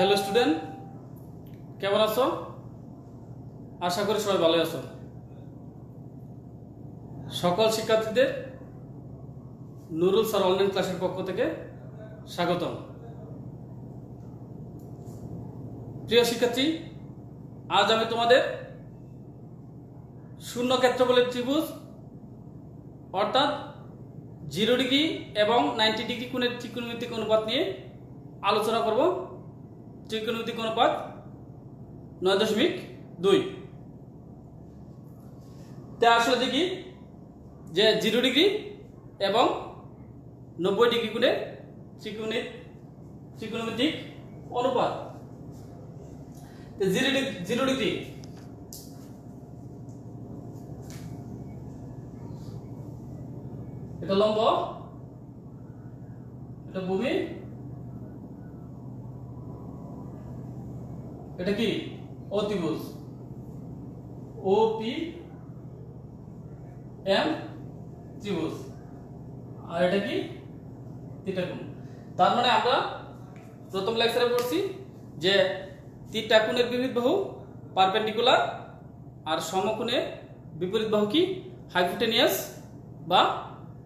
Hello student, কেমন আছো? আশা করি সবাই ভালো আছো। সকল শিক্ষার্থীদের নুরুল স্যার অনলাইন ক্লাসের পক্ষ থেকে স্বাগতম। প্রিয় শিক্ষার্থী, আজ আমি তোমাদের শূন্য ক্ষেত্রফলের ত্রিভুজ অর্থাৎ 0 ডিগ্রি এবং 90 ডিগ্রি কোণের ত্রিকোণমিতিক অনুপাত নিয়ে আলোচনা করব। ত্রিকোণমিতিক অনুপাত 9.2। তা আসলে দেখি যে 0 ডিগ্রি এবং 90 ডিগ্রি কোণের ত্রিকোণমিতিক অনুপাত। 0 ডিগ্রি এটা লম্ব, এটা ভূমি, এটা কি অতিভুজ OPM ত্রিভুজ, আর এটা কি থিটা কোণ। তার মানে আমরা প্রথম লেকচারে পড়ছি যে থিটা কোণের বিপরীত বাহু পারপেন্ডিকুলার আর সমকোণের বিপরীত বাহু কি হাইপোটেনিয়াস বা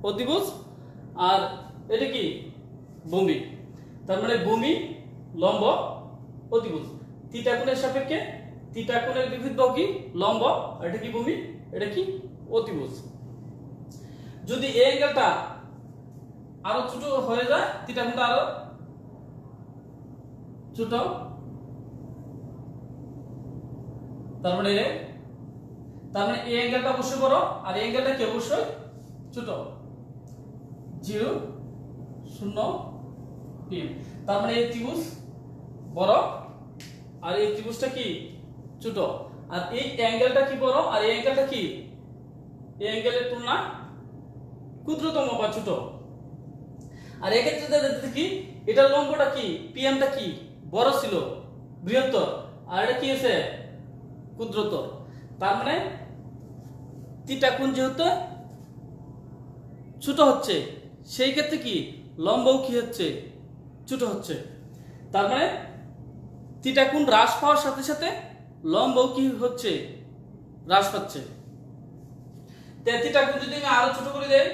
অতিভুজ, আর এটা কি ভূমি। তার মানে ভূমি, লম্ব, অতিভুজ। থিটা কোণের সাপেক্ষে থিটা কোণের বিপরীত বাহু কি লম্ব, আর এটা কি ভূমি, এটা কি অতিভুজ। যদি এই অ্যাঙ্গেলটা আরো ছোট হয়ে যায়, থিটা কোণটা আরো ছোট, তার মানে এই অ্যাঙ্গেলটা অবশ্যই বড় আর এই অ্যাঙ্গেলটা কি অবশ্যই ছোট। 0 0 PM। তার মানে এই ত্রিভুজ বড় আর এই ত্রিভুজটা কি ছোট, আর এই অ্যাঙ্গেলটা কি বড় আর এই অ্যাঙ্গেলটা কি এই অ্যাঙ্গেলের তুলনা ক্ষুদ্রতম বা ছোট। আর এক্ষেত্রে দেখতে কি এটা লম্বটা কি পিএমটা কি বড় ছিল, বৃহত্তর, আর এটা কি আছে ক্ষুদ্রতর। তার মানে থিটা কোণ যেহেতু ছোট হচ্ছে, সেই ক্ষেত্রে কি লম্বও কি হচ্ছে ছোট হচ্ছে। তার মানে থিটা কোণ হ্রাস পাওয়ার সাথে সাথে লম্বও কি হচ্ছে হ্রাস পাচ্ছে। থিটা কোণ যদি আমি আরো ছোট করে দেই,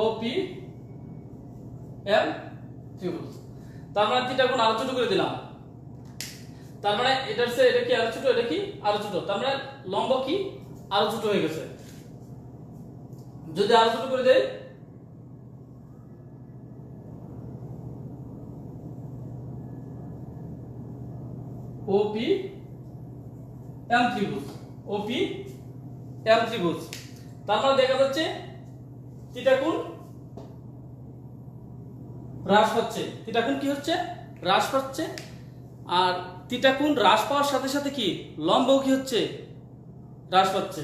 OPM ত্রিভুজ। তার মানে থিটা কোণ আরো ছোট করে দিলাম, তার মানে এটা কি আরো ছোট, এটা কি আরো ছোট, তার মানে লম্ব কি আরো ছোট হয়ে গেছে। যদি আরো ছোট করে দেই, OPM ত্রিভুজ, তার মানে দেখা যাচ্ছে থিটা কোণ হ্রাস পাচ্ছে, থিটা কোণ কি হচ্ছে হ্রাস পাচ্ছে, আর থিটা কোণ হ্রাস পাওয়ার সাথে সাথে কি লম্বও কি হচ্ছে হ্রাস পাচ্ছে।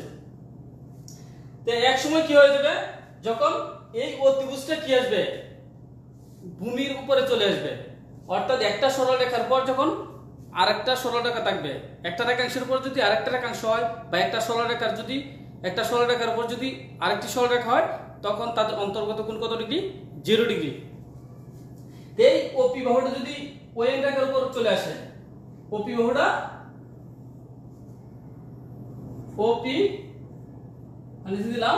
তো এক সময় কি হয়ে যাবে, যখন এই অতিভুজটা কি আসবে ভূমির উপরে চলে আসবে, অর্থাৎ একটা সরল রেখার পর যখন আরেকটা সরল রেখা থাকবে, একটা রেখাংশের উপর যদি আরেকটা রেখাংশ হয় বা একটা সরল রেখার উপর যদি আরেকটি সরল রেখা হয়, তখন তাদের অন্তর্গত কোণ কত ডিগ্রি 0 ডিগ্রি। এই ওপি বাহুটা যদি ওএম রেখার উপর চলে আসে, ওপি বাহুটা ওপি নিচে দিলাম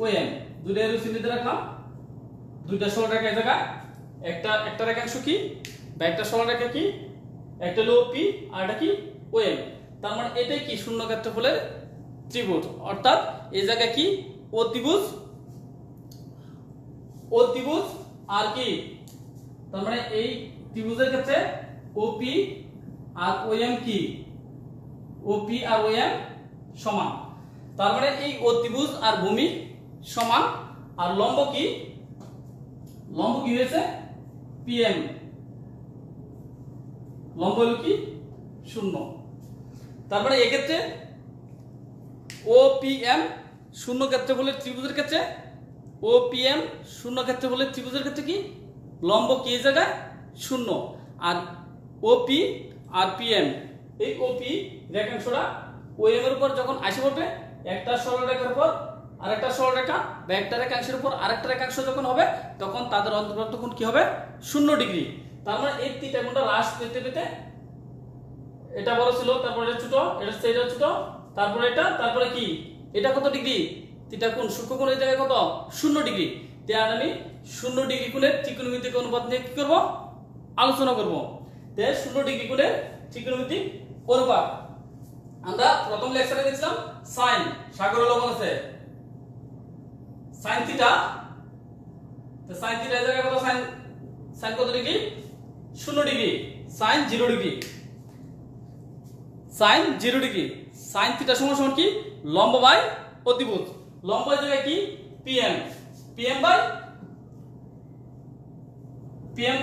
ওএম, দুইটা এরো চিহ্নিত রাখলাম, দুইটা সরল রেখা এই জায়গায়, একটা রেখাংশ কি বা একটা সরল রেখা কি, একটা হলো ওপি আর এটা কি ওএম। তার মানে এটাই কি শূন্য ক্ষেত্রফলের ত্রিভুজ, অর্থাৎ এই জায়গায় কি অতিভুজ আর কি, তার মানে এই ত্রিভুজের ক্ষেত্রে ওপি আর ওএম কি ওপি আর ওএম সমান। তার মানে এই অতিভুজ আর ভূমি সমান, আর লম্ব কি হয়েছে পিএম, লম্ব হলো কি 0। তার মানে এক্ষেত্রে OPM শূন্য ক্ষেত্রফলের ত্রিভুজের ক্ষেত্রে OPM শূন্য ক্ষেত্রফলের ত্রিভুজের ক্ষেত্রে কি লম্ব কি এই জায়গায় 0, আর OP আর PM এই OP রেখাংশটা OM এর উপর যখন আসে পড়বে একটা সরল রেখার উপর আরেকটা সরলরেখা বা একটা রেখাংশের উপর আরেকটা রেখাংশ যখন হবে তখন তাদের অন্তর্গত কোণ কি হবে 0 ডিগ্রি। তার মানে এই থিটা কোণটা লাস্ট পেতে পেতে এটা বড় ছিল, তারপরে এটা ছোট, এটা ছোট, তারপরে এটা, তারপরে কি এটা কত ডিগ্রি থিটা কোণ সূক্ষ্ম কোণ এই জায়গায় কত 0 ডিগ্রি। তাই আমি 0 ডিগ্রি কোণের ত্রিকোণমিতিক অনুপাত নিয়ে কি করব আলোচনা করব। তাই 0 ডিগ্রি কোণের ত্রিকোণমিতিক অনুপাত আমরা প্রথম লেকচারে দেখছিলাম sin সাগর লবণ আছে sin থিটা, তো sin থিটা এর জায়গায় কত sin কত degree 0 degree, sin 0 degree, sin 0 degree, sin theta সমান সমান কি লম্ব বাই অতিভুজ। লম্ব এর জায়গায় কি pm, pm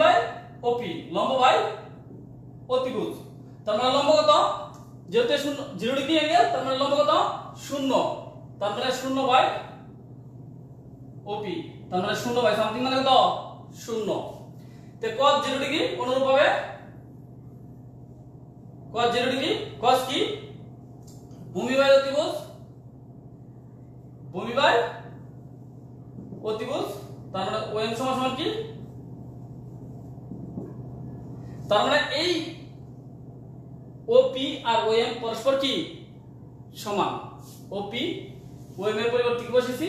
বাই op, লম্ব বাই অতিভুজ। তার মানে লম্ব কত যেহেতু 0 ডিগ্রি অ্যাঙ্গেল তার মানে লম্ব কত 0, তার মানে 0 বাই op, তার মানে 0 বাই সামথিং মানে কত 0। তে cos 0 ডিগ্রি অনুরূপ হবে cos 0 ডিগ্রি, cos কি ভূমি বাই অতিভুজ, ভূমি বাই অতিভুজ, তার মানে OM সমান সমান কি, তার মানে এই OP আর OM পরস্পর কি সমান। OP OM এর পরিবর্তে কি বসাইছি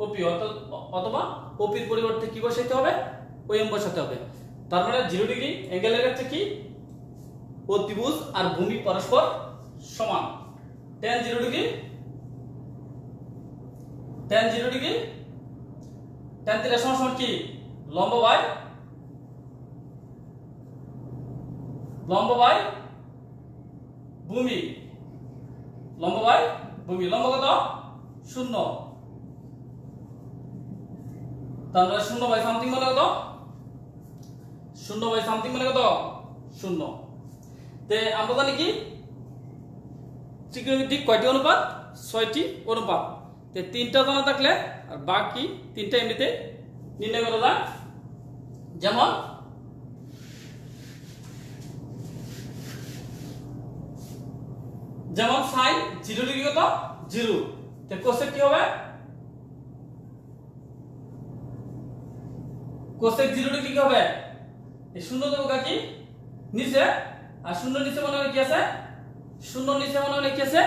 OP, অথবা OP এর পরিবর্তে কি বসাইতে হবে OM বসাতে হবে। তার মানে 0 ডিগ্রি অ্যাঙ্গেলের ক্ষেত্রে কি অতিভুজ আর ভূমি পরস্পর সমান। tan 0 degree, tan 0 degree, tan theta সমান সমান কি লম্ব বাই ভূমি, লম্ব বাই ভূমি, লম্ব কত 0, তার মানে 0 বাই সামথিং মানে কত 0 বাই সামথিং মানে কত 0। তে আমরা জানি কি ত্রিকোণমিতিক কয়টি অনুপাত 6টি অনুপাত। তে 3টা জানা থাকলে আর বাকি 3টা এমনিতে নির্ণয় করা যায়। যেমন sin 0 ডিগ্রি কত 0, তে কোসেক কি হবে কোসেক 0 ডিগ্রি কি হবে এই 0 দেব কি নিচে, আর 0 নিচে মনে হয় কি আছে 0 নিচে মনে হয় কি আছে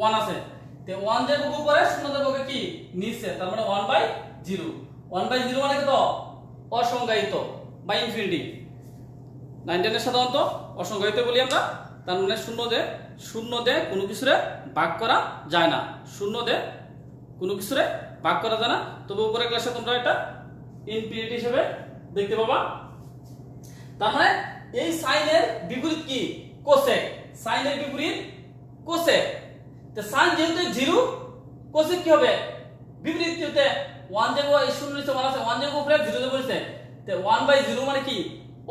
1 আছে, তে 1 দেব উপরে 0 দেব কি নিচে, তার মানে 1/0, 1/0 মানে কত অসংজ্ঞায়িত বা ইনফিনিটি। 9 এর সাধারণত অসংজ্ঞায়িত বলি আমরা। তার মানে 0 দে কোনো কিছুরে ভাগ করা যায় না, 0 দে কোনো কিছুরে ভাগ করা যায় না। তবে উপরের ক্লাসে তোমরা এটা ইনফিনিটি হিসেবে দেখতে পাবা। তার মানে এই sin এর বিপরীত কি কোসেক, sin এর বিপরীত কোসেক। তো sin যেহেতু 0 কোসেক কি হবে বিপরীত হতে 1 দেব, এই 0 নিচে 1 আছে, 1 দেব উপরে 0 দেব নিচে, তে 1/0 মানে কি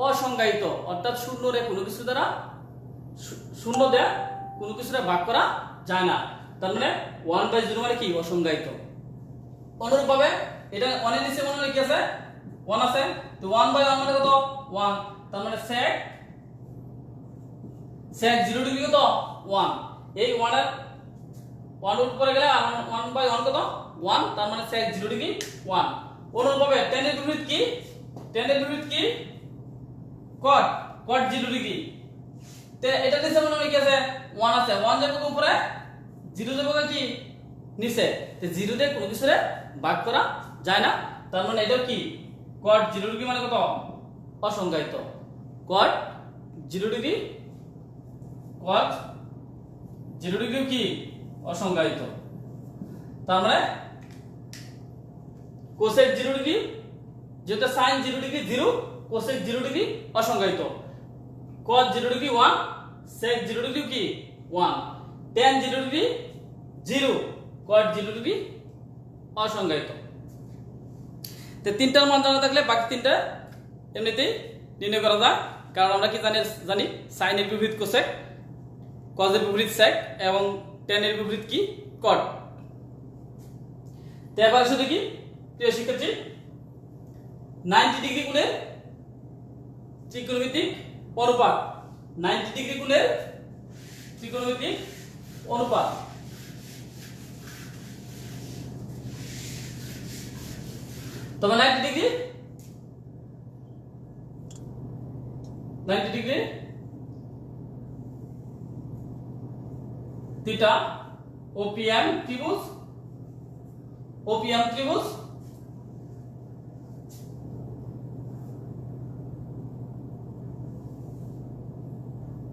অসংজ্ঞায়িত, অর্থাৎ 0 রে কোনো কিছু দ্বারা 0 দেয়া কোনো কিছুরে ভাগ করা যায় না। তার মানে 1/0 মানে কি অসংজ্ঞায়িত। অনুরূপভাবে এটা 1 এর নিচে মনে হয় কি আছে 1 আছে, তো 1/1 মানে কত 1, তার মানে sec 0 ডিগ্রি কত 1, এই 1 এর 1 এর উপরে গেলে 1/1 কত 1, তার মানে sec 0 ডিগ্রি 1। অনুরূপভাবে tan এর বিপরীত কি, tan এর বিপরীত কি cot 0 ডিগ্রি, তে এটা নিচে মনে হয় কি আছে 1 আছে, 1 যাবে উপরে 0 যাবে কি নিচে, তে 0 দিয়ে কোনো কিছুরে ভাগ করা যায় না। তার মানে এটা কি cot 0 ডিগ্রি মানে কত অসংজ্ঞায়িত, cot 0 ডিগ্রি, cot 0 ডিগ্রি কি অসংজ্ঞায়িত। তার মানে cosec 0 ডিগ্রি যেটা sin 0 ডিগ্রি 0, cosec 0 ডিগ্রি অসংজ্ঞায়িত, cos 0 ডিগ্রি 1, sec 0 ডিগ্রি কি 1, tan 0 ডিগ্রি 0, cot 0 ডিগ্রি অসংজ্ঞায়িত। তে তিনটার মান জানা থাকলে বাকি তিনটা এমনিতেই নির্ণয় করা যায়, কারণ আমরা কি জানি sin এর বিপরীত cosec, cos এর বিপরীত sec এবং tan এর বিপরীত কি cot। তো এবার শুধু কি প্রিয় শিক্ষার্থী 90 ডিগ্রি কোণের ত্রিকোণমিতিক অনুপাত, 90 ডিগ্রি কোণের ত্রিকোণমিতিক অনুপাত। তবে 90 ডিগ্রি 90 ডিগ্রি থিটা ওপিএম ত্রিভুজ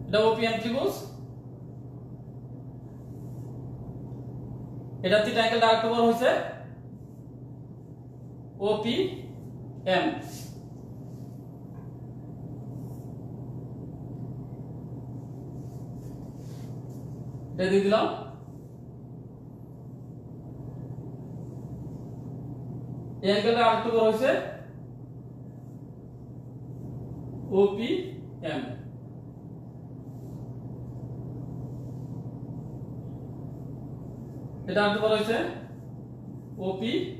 এটা ওপিএম ত্রিভুজ, এটা থিটা অ্যাঙ্গেলটা আরেকটু বড় হয়েছে ওপিএম। এটা দিয়ে দিলাম। এই অ্যাঙ্গেলটা আরেকটু বড় হয়েছে ওপিএম। এটা আরেকটু বড় হয়েছে ওপিএম।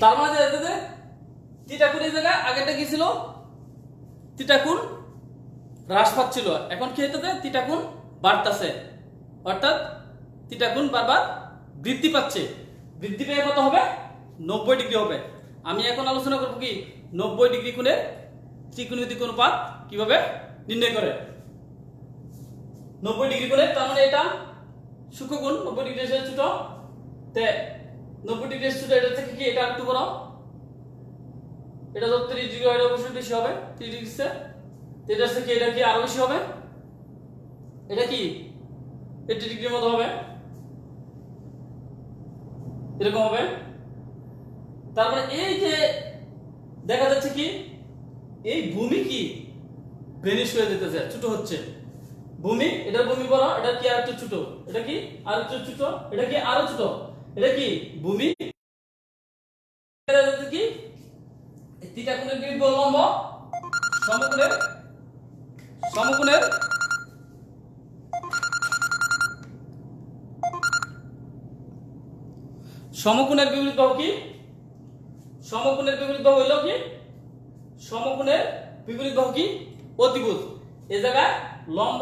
তার মানে থিটা কোণ এই জায়গায় আগেটা কি ছিল, থিটা কোণ হ্রাস পাচ্ছিল, এখন কি হইতেছে থিটা কোণ বাড়তেছে, অর্থাৎ থিটা কোণ বারবার বৃদ্ধি পাচ্ছে। বৃদ্ধি পেয়ে কত হবে? 90 ডিগ্রি হবে। আমি এখন আলোচনা করব কি 90 ডিগ্রি কোণের ত্রিকোণমিতিক অনুপাত কিভাবে নির্ণয় করে। 90 ডিগ্রি কোণের, তার মানে এটা সূক্ষ্ম কোণ, 90 ডিগ্রি এর ছোট, তে 90 ডিগ্রি ছোট, এটা থেকে কি এটা একটু বড়, এটা যত 30 ডিগ্রি হয় অবশ্যই বেশি হবে 30 ডিগ্রি সে, এটা থেকে এটা কি আরো বেশি হবে, এটা কি 80 ডিগ্রির মতো হবে, এরকম হবে। তারপরে এই যে দেখা যাচ্ছে কি এই ভূমি কি ভেনিশ হয়ে যেতেছে, ছোট হচ্ছে ভূমি, এটার ভূমি বড়, এটা কি আর একটু ছোট, এটা কি আর একটু ছোট, এটা কি আরো ছোট, এটা কি ভূমি কি থিটা কোণের বিপরীত লম্ব সমকোণের সমকোণের বিপরীত বাহু কি, সমকোণের বিপরীত বাহু হইল কি, সমকোণের বিপরীত বাহু কি অতিভুজ। এই জায়গায় লম্ব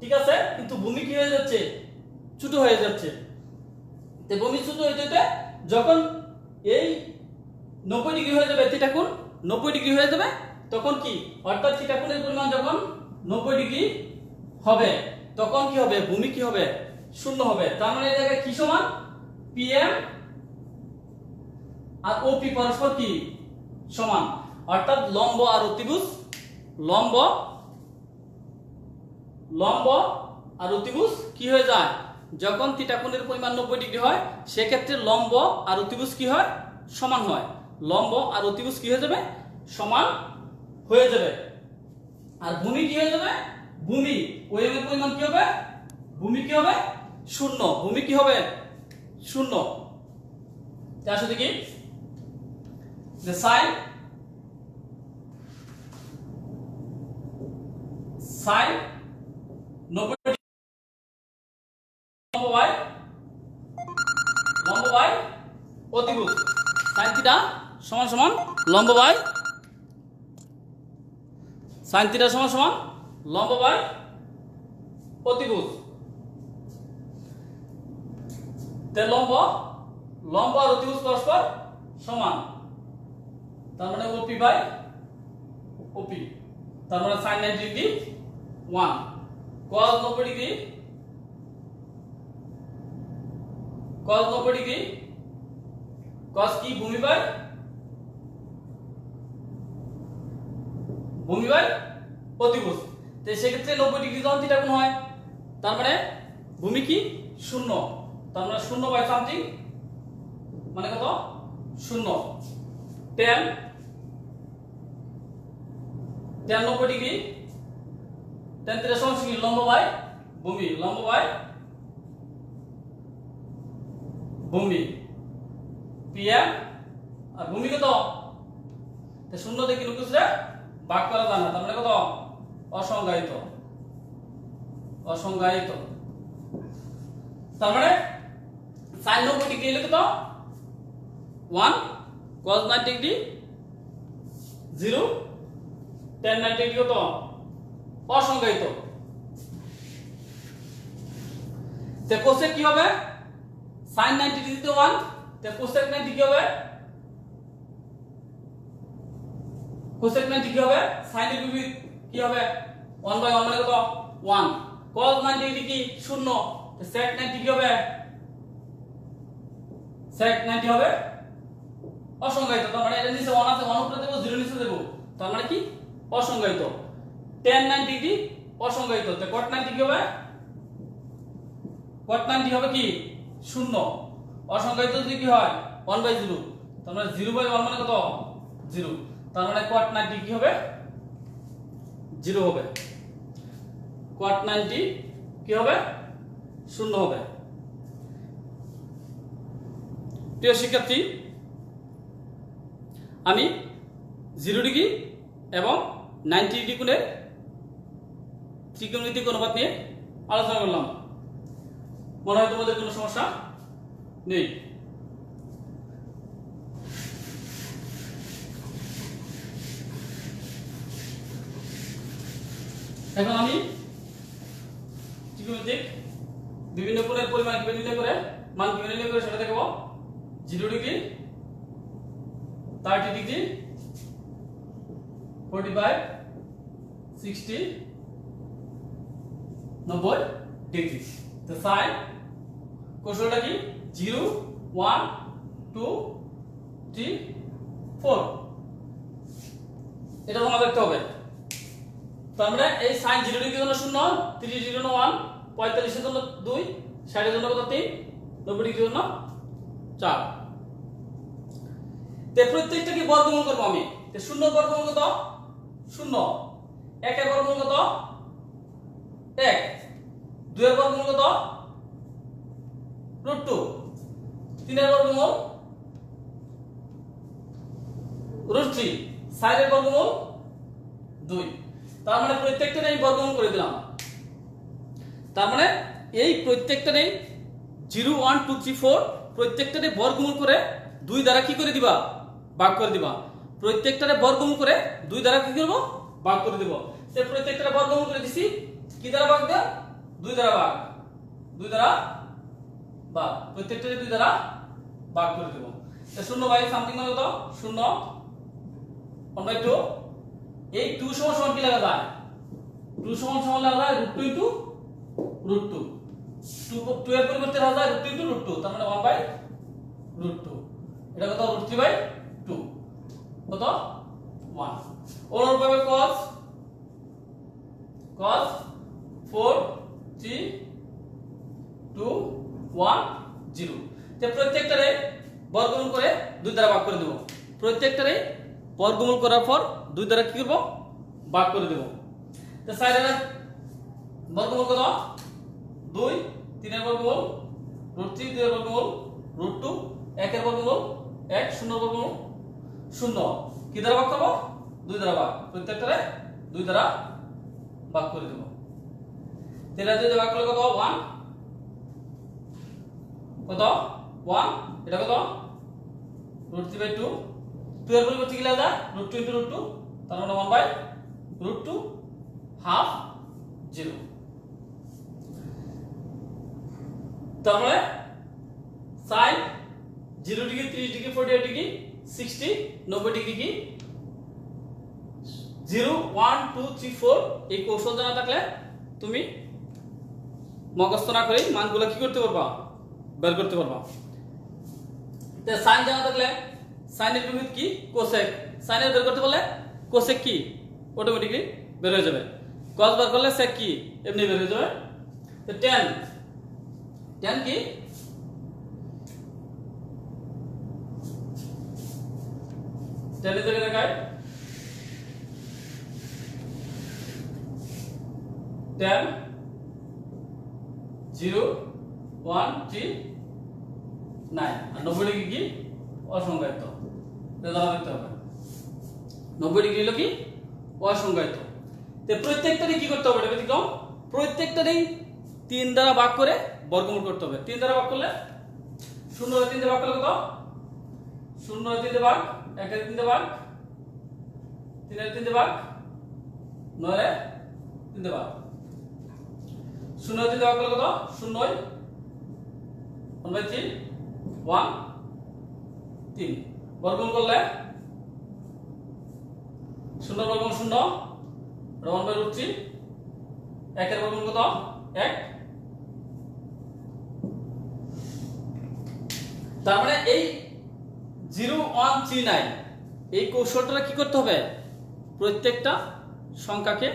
ঠিক আছে, কিন্তু ভূমি কি হয়ে যাচ্ছে, ছোট হয়ে যাচ্ছে। তো ভূমি ছোট হইতে যখন এই 90 ডিগ্রি হয়ে যাবে, থিটা কোণ 90 ডিগ্রি হয়ে যাবে, তখন কি অর্থাৎ থিটা কোণের পরিমাণ যখন 90 ডিগ্রি হবে তখন কি হবে, ভূমি কি হবে, শূন্য হবে। তার মানে এই জায়গায় কি সমান, পিএম আর ওপি পরস্পর কি সমান, অর্থাৎ লম্ব আর অতিভুজ, লম্ব আর অতিভুজ কি হয়ে যায়, যখন থিটা কোণের পরিমাণ 90 ডিগ্রি হয় সেক্ষেত্রে লম্ব আর অতিভুজ কি হয়, সমান হয়। লম্ব আর অতিভুজ কি হয়ে যাবে, সমান হয়ে যাবে। আর ভূমি কি হয়ে যাবে, ভূমি ওএম এর পরিমাণ কি হবে, ভূমি কি হবে শূন্য, ভূমি কি হবে শূন্য। তার সাথে কি যে সাইন সাইন 90 লম্ব বাই অতিভুজ, সাইন থিটা সমান সমান লম্ব বাই সাইন থিটা সমান সমান লম্ব বাই অতিভুজ। তে লম্ব আর অতিভুজ পরস্পর সমান, তার মানে ওপি বাই ওপি, তার মানে sine 90 degree 1, cos 90 degree cos কি ভূমি বাই অতিভুজ। তো সেক্ষেত্রে 90 ডিগ্রি যখন থিটা কোণ হয় তার মানে ভূমি কি শূন্য, তার মানে শূন্য বাই সামথিং মানে কত শূন্য। tan 90 ডিগ্রি tan থিটা সমান কি লম্ব বাই ভূমি পিএম আর ভূমি কত, শূন্য থেকে লুকুসরে ভাগ করা যায় না, তার মানে কত অসংজ্ঞায়িত। তার মানে sin 90 ডিগ্রি হলে কত 1, cos 90 ডিগ্রি 0, tan 90 ডিগ্রি কত অসংজ্ঞায়িত তে কোসেক কি হবে sin 90 ডিগ্রি তো 1 তে কোসেক 90 কি হবে কোসেক 90 কি হবে sin এর বিপরীত কি হবে 1/1 মানে কত 1 cos 90 ডিগ্রি কি 0 তে sec 90 কি হবে sec 90 হবে অসংজ্ঞায়িত তার মানে এর নিচে 1 আছে 1 উপরে দেব 0 নিচে দেব তার মানে কি অসংজ্ঞায়িত tan 90 ডিগ্রি অসংজ্ঞায়িত তে cot 90 কি হবে cot 90 হবে কি 0 অসংজ্ঞায়িত যদি কি হয় 1/0 তার মানে 0/1 মানে কত 0 তার মানে cot 90 কি হবে 0 হবে cot 90 কি হবে 0 হবে প্রিয় শিক্ষার্থী আমি 0 ডিগ্রি এবং 90 ডিগ্রি কোণের ত্রিকোণমিতিক অনুপাত নিয়ে আলোচনা করলাম মনে হয় তোমাদের কোনো সমস্যা নেই এখন আমি ত্রিকোণমিতিক বিভিন্ন কোণের পরিমাণ কিভাবে নির্ণয় করে মান কিভাবে নির্ণয় করে সেটা দেখাবো 0 ডিগ্রি 30 ডিগ্রি 45 60 90 ডিগ্রি তো সাইন কৌশলটা কি 0 1 2 3 4 এটা তোমাদের দেখতে হবে তার মানে এই sin 0 ডিগ্রির জন্য 0 30 ডিগ্রির জন্য 1 45 এর জন্য 2 60 এর জন্য কত 3 90 ডিগ্রির জন্য 4 তে প্রত্যেকটা কি বর্গমূল করব আমি তে 0 বর্গমূল কত 0 1 এর বর্গমূল কত 1 2 এর বর্গমূল কত √2 3 এর বর্গমূল √3 4 এর বর্গমূল 2 তার মানে প্রত্যেকটারে আমি বর্গমূল করে দিলাম তার মানে এই প্রত্যেকটারে 0 1 2 3 4 প্রত্যেকটারে বর্গমূল করে 2 দ্বারা কি করে দিবা ভাগ করে দিবা প্রত্যেকটারে বর্গমূল করে 2 দ্বারা কি করব ভাগ করে দেব সে প্রত্যেকটারে বর্গমূল করে দিছি কি দ্বারা ভাগ দেব 2 দ্বারা ভাগ 2 দ্বারা ভাগ প্রত্যেকটারে 2 দ্বারা ভাগ করে দেব তো 0 বাই সামথিং মানে কত 0 1/2 এই 2 সমান সমান কি লাগা যায় 2 সমান সমান লাগা যায় √2 * √2 2 এর পরিবর্তে লাগা যায় √2 * √2 তার মানে 1/√2 এটা কত √3/2 কত 1 অনুরূপভাবে cos 4 3 2 1 0 তে প্রত্যেকটারে বর্গমূল করে 2 দ্বারা ভাগ করে দেব প্রত্যেকটারে বর্গমূল করার পর 2 দ্বারা কি করব ভাগ করে দেব তো 4 এর বর্গমূল কত 2 3 এর বর্গমূল √3 2 এর বর্গমূল √2 1 এর বর্গমূল 1 0 এর বর্গমূল 0 কি দ্বারা ভাগ করব 2 দ্বারা ভাগ প্রত্যেকটারে 2 দ্বারা ভাগ করে দেব 13 2 দ্বারা ভাগ করলে কত 1 কত 1 এটা কত √3/2 2 এর পরিবর্তে কি লাগা √2 * √2 তার মানে 1/√2 হাফ 0 তার মানে sin 0 degree 30 degree 48 degree 60 90 degree কি 0 1 2 3 4 এই কৌশল জানা থাকলে তুমি মুখস্থ না করে মানগুলো কি করতে পারবা বের করতে পারবা তে sin জানা থাকলে sin এর বিপরীত কি cosec sin এর বের করতে বলে cosec কি অটোমেটিক্যালি বের হয়ে যাবে cos বের করলে sec কি এমনি বের হয়ে যাবে তো tan কি tan এর জায়গায় দেখায় tan 0 1 3 9 আর 90 ডিগ্রি কি অসংজ্ঞায়িত এটা দেখতে হবে 90 ডিগ্রি হলো কি অসংজ্ঞায়িত তে প্রত্যেকটারে কি করতে হবে এটা ব্যতিক্রম প্রত্যেকটারে 3 দ্বারা ভাগ করে বর্গমূল করতে হবে 3 দ্বারা ভাগ করলে 0 এর 3 দ্বারা ভাগ করলে কত 0 এর 3 দ্বারা ভাগ 1 এর 3 দ্বারা ভাগ 3 এর 3 দ্বারা ভাগ 9 3 দিয়ে ভাগ 0 3 দিয়ে ভাগ করলে কত 0 1/3 1 3 বর্গমূল করলে 0 বর্গমূল 0 1/√3 1 এর বর্গমূল কত 1 তার মানে এই 0139 এই কৌশলটা কি করতে হবে প্রত্যেকটা সংখ্যাকে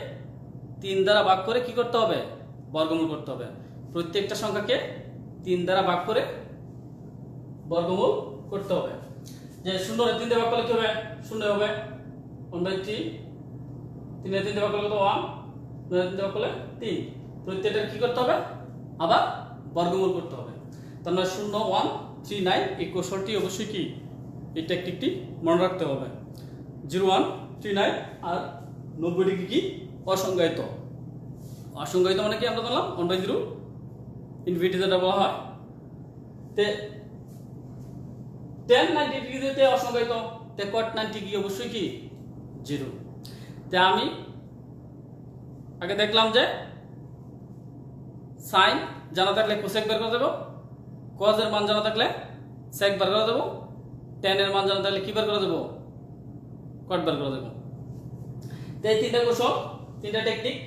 3 দ্বারা ভাগ করে কি করতে হবে বর্গমূল করতে হবে প্রত্যেকটা সংখ্যাকে 3 দ্বারা ভাগ করে বর্গমূল করতে হবে যে 0 এর 3 দিয়ে ভাগ করলে কি হবে 0 হবে 1/3 3 এর 3 দিয়ে ভাগ করলে কত 1 9 এর 3 দিয়ে ভাগ করলে 3 প্রত্যেকটা কি করতে হবে আবার বর্গমূল করতে হবে তার মানে 0139 এই কৌশলটি অবশ্যই কি এই টেকনিকটি মনে রাখতে হবে 0139 আর 90 ডিগ্রি কি অসংজ্ঞায়িত অসংজ্ঞায়িত মানে কি আমরা বললাম 1/0 ইনফিনিটি যেটা বলা হয় তে tan 90 ডিগ্রিতে অসংজ্ঞায়িত তে cot 90 কি অবশ্যই কি 0 তে আমি আগে দেখলাম যে sin জানা থাকলে cosec বের করে দেব cos এর মান জানা থাকলে sec বের করে দেব tan এর মান জানা থাকলে কি বের করে দেব cot বের করে দেব তে এই তিনটা কৌশল তিনটা টেকনিক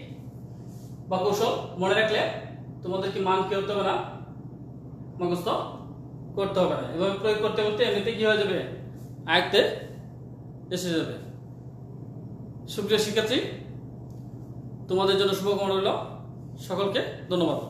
বা কৌশল মনে রাখলে তোমাদের কি মান কি হতে হবে না মুখস্থ করতে হবে না এভাবে প্রয়োগ করতে করতে এমনিতে কি হয়ে যাবে আয়ত্তে এসে যাবে সুপ্রিয় শিক্ষার্থী তোমাদের জন্য শুভকামনা রইল সকলকে ধন্যবাদ